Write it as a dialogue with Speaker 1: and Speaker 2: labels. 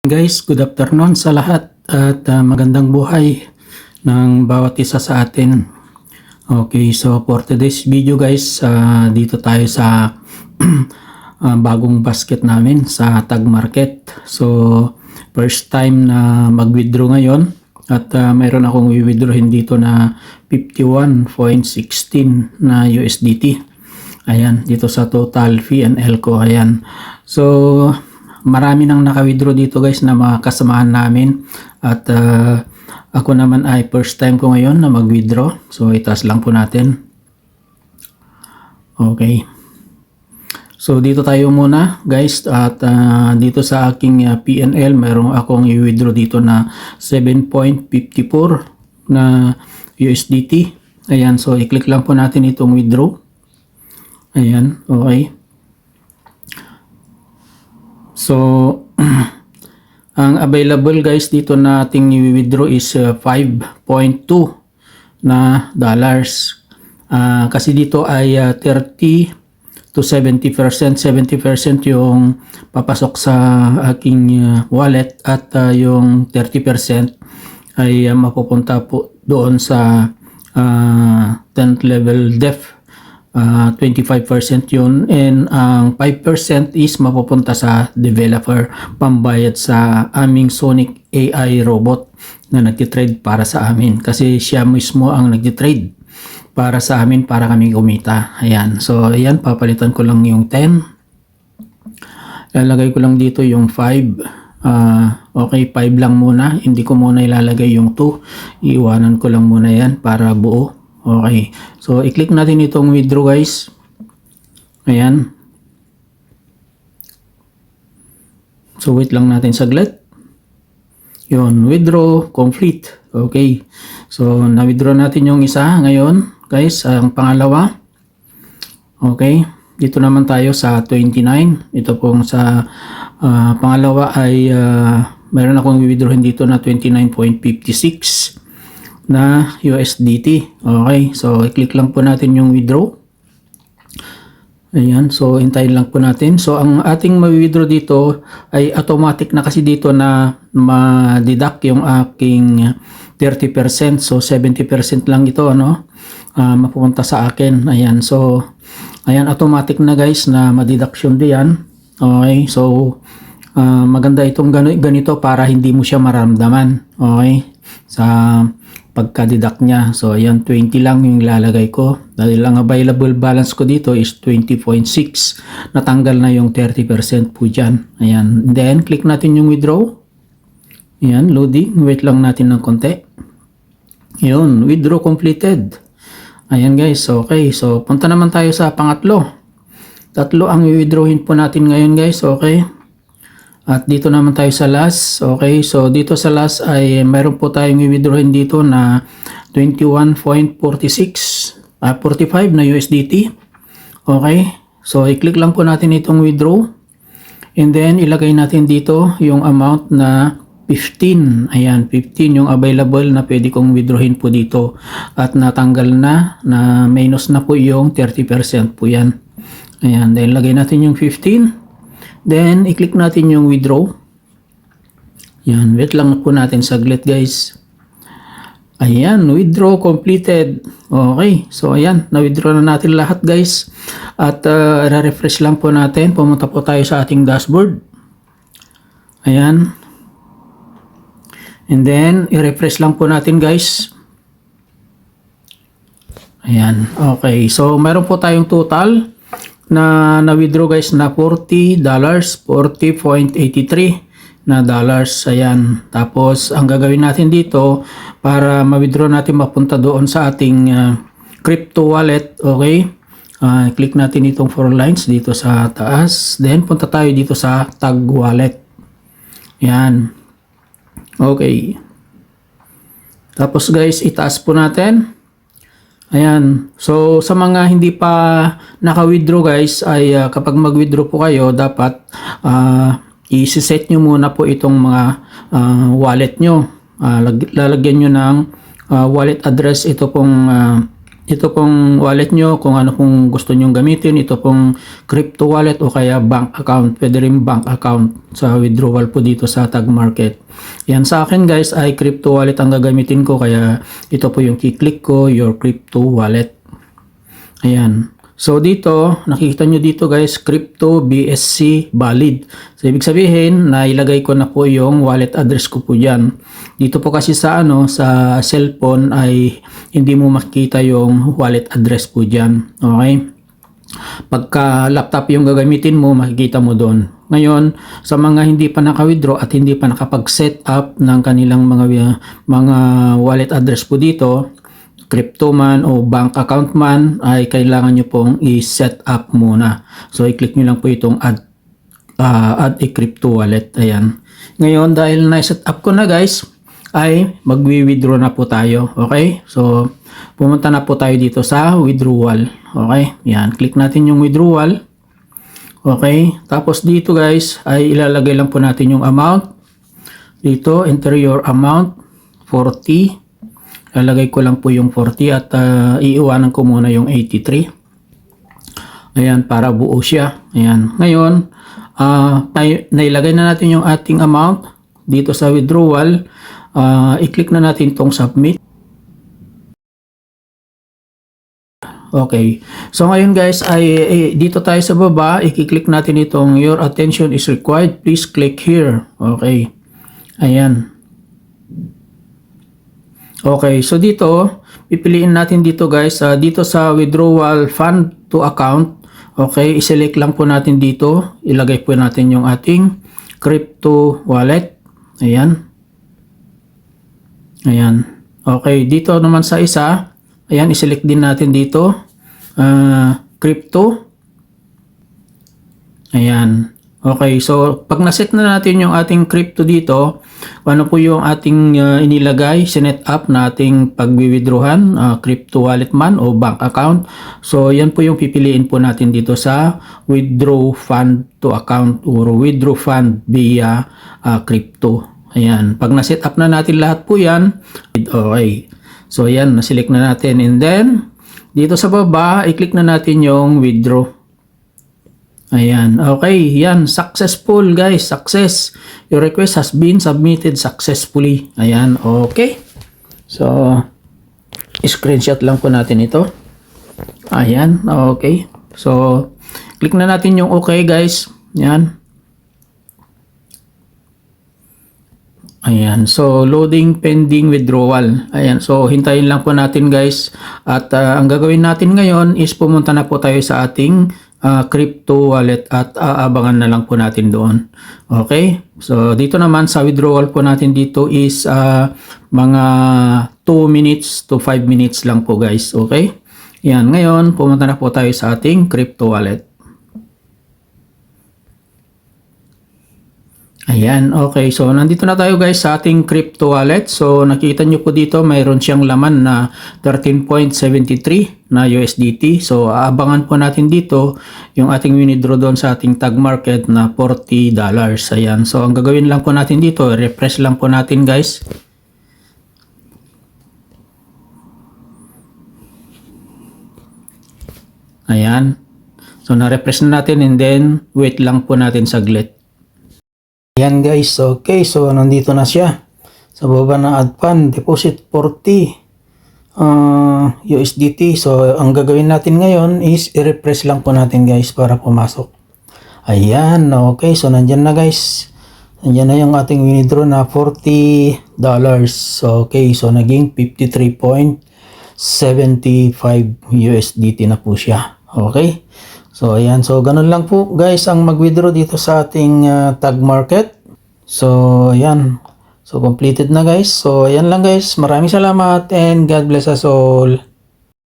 Speaker 1: Guys, good afternoon sa lahat at magandang buhay ng bawat isa sa atin. Okay, so for today's video guys, dito tayo sa bagong basket namin sa Tag Market. So, first time na mag-withdraw ngayon at mayroon akong i-withdrawin dito na 51.16 na USDT. Ayan, dito sa total fee and L ko. Ayan. So, marami nang naka-withdraw dito guys na mga kasamahan namin at ako naman ay first time ko ngayon na mag-withdraw. So itaas lang po natin. Okay. So dito tayo muna guys at dito sa aking PNL mayroong akong i-withdraw dito na 7.54 na USDT. Ayan, so i-click lang po natin itong withdraw. Ayan, okay. So, ang available guys dito na ating i-withdraw is 5.2 na dollars. Kasi dito ay 30 to 70%. 70% yung papasok sa aking wallet at yung 30% ay mapupunta po doon sa 10th level def. 25% yun and ang 5% is mapupunta sa developer pambayad sa aming Sonic AI robot na nagtitrade para sa amin kasi siya mismo ang nagtitrade para sa amin para kami kumita. Ayan, so ayan, papalitan ko lang yung 10, lalagay ko lang dito yung 5. Okay, 5 lang muna, hindi ko muna ilalagay yung 2, iiwanan ko lang muna yan para buo. Okay, so i-click natin itong withdraw guys. Ayan. So wait lang natin saglit. Yun, withdraw complete. Okay, so na-withdraw natin yung isa ngayon guys, ang pangalawa. Okay, dito naman tayo sa 29. Ito pong sa pangalawa ay mayroon akong withdrawin dito na 29.56 na USDT. Okay, so i-click lang po natin yung withdraw. Ayan, so hintayin lang po natin. So ang ating ma-withdraw dito ay automatic na kasi dito na ma-deduct yung aking 30%. So 70% lang ito ano, mapupunta sa akin. Ayan, so ayan, automatic na guys na ma-deduction diyan. Okay, so maganda itong ganito para hindi mo siya maramdaman. Okay, sa pagka-deduct niya. So ayan, 20 lang yung ilalagay ko dahil lang available balance ko dito is 20.6. Natanggal na yung 30% po dyan. Ayan, then click natin yung withdraw. Ayan, loading, wait lang natin ng konti. Yun, withdraw completed. Ayan guys, okay, so punta naman tayo sa pangatlo. Tatlo ang i-withdrawin po natin ngayon guys. Okay, at dito naman tayo sa last. Okay, so dito sa last ay mayroon po tayong i-withdrawin dito na 21.45 na USDT. Okay, so i-click lang po natin itong withdraw and then ilagay natin dito yung amount na 15. Ayan, 15 yung available na pwede kong withdrawin po dito at natanggal na minus na po yung 30% po yan. Ayan, then lagay natin yung 15. Then, i-click natin yung withdraw. Yan, wait lang po natin saglit guys. Ayan, withdraw completed. Okay, so ayan, na-withdraw na natin lahat guys. At refresh lang po natin. Pumunta po tayo sa ating dashboard. Ayan. And then, i-refresh lang po natin guys. Ayan, okay. So, mayroon po tayong total na withdraw guys na $40, 40.83 na dollars. Ayan, tapos ang gagawin natin dito para ma-withdraw natin mapunta doon sa ating crypto wallet. Okay, click natin itong 4 lines dito sa taas, then punta tayo dito sa Tag Wallet. Ayan, okay, tapos guys itaas po natin. Ayan, so sa mga hindi pa naka-withdraw guys ay kapag mag-withdraw po kayo dapat i-set nyo muna po itong mga wallet nyo. Lalagyan nyo ng wallet address ito pong ito pong wallet nyo, kung ano pong gusto nyong gamitin, ito pong crypto wallet o kaya bank account. Pwede rin bank account sa withdrawal po dito sa Tag Market. Yan, sa akin guys ay crypto wallet ang gagamitin ko, kaya ito po yung kiklik ko, your crypto wallet. Ayan. So dito, nakikita nyo dito guys, crypto BSC valid. So ibig sabihin, nailagay ko na po yung wallet address ko po dyan. Dito po kasi sa sa cellphone ay hindi mo makita yung wallet address po dyan. Okay? Pagka laptop yung gagamitin mo, makikita mo doon. Ngayon, sa mga hindi pa naka-withdraw at hindi pa nakapag-set up ng kanilang mga wallet address po dito, crypto man o bank account man, ay kailangan nyo pong i-set up muna. So i-click nyo lang po itong add a crypto wallet. Ayan. Ngayon, dahil na-set up ko na guys, ay magwi-withdraw na po tayo. Okay? So pumunta na po tayo dito sa withdrawal. Okay? Yan, click natin yung withdrawal. Okay? Tapos dito guys, ay ilalagay lang po natin yung amount. Dito, enter your amount, 40. Lalagay ko lang po yung 40 at iiwanan ko muna yung 83. Ayan, para buo siya. Ayan. Ngayon, nailagay na natin yung ating amount dito sa withdrawal. I-click na natin tong submit. Okay. So ngayon guys, dito tayo sa baba. I-click natin itong your attention is required. Please click here. Okay. Ayan. Okay, so dito, pipiliin natin dito guys, dito sa withdrawal fund to account, okay, iselect lang po natin dito, ilagay po natin yung ating crypto wallet, ayan, ayan, okay, dito naman sa isa, ayan, iselect din natin dito, crypto, ayan. Okay, so pag naset na natin yung ating crypto dito, ano po yung ating inilagay, sinet up na ating pag-withdrawhan, crypto wallet man o bank account. So yan po yung pipiliin po natin dito sa withdraw fund to account or withdraw fund via crypto. Ayan, pag naset up na natin lahat po yan, okay. So yan, naselect na natin, and then dito sa baba, i-click na natin yung withdraw. Ayan, okay, yan, successful guys, success. Your request has been submitted successfully. Ayan, okay. So, screenshot lang po natin ito. Ayan, okay. So, click na natin yung okay guys. Ayan. Ayan, so loading pending withdrawal. Ayan, so hintayin lang po natin guys. At ang gagawin natin ngayon is pumunta na po tayo sa ating crypto wallet at aabangan na lang po natin doon. Okay? So dito naman sa withdrawal po natin dito is mga 2 minutes to 5 minutes lang po guys. Okay? Yan, ngayon pumunta na po tayo sa ating crypto wallet. Ayan, okay. So, nandito na tayo guys sa ating crypto wallet. So, nakikita nyo po dito, mayroon siyang laman na 13.73 na USDT. So, aabangan po natin dito yung ating withdraw doon sa ating tag market na $40. Ayan. So, ang gagawin lang po natin dito, refresh lang po natin guys. Ayan. So, na-refresh na natin and then wait lang po natin saglit. Yan guys, okay, so nandito na siya sa baba ng add fund, deposit 40 USDT. So ang gagawin natin ngayon is i-refresh lang po natin guys para pumasok. Ayan, okay, so nandyan na guys, nandyan na yung ating withdraw na $40. Okay, so naging 53.75 USDT na po siya. Okay. So, ayan. So, ganun lang po guys ang mag-withdraw dito sa ating tag market. So, ayan. So, completed na guys. So, ayan lang guys. Maraming salamat and God bless us all.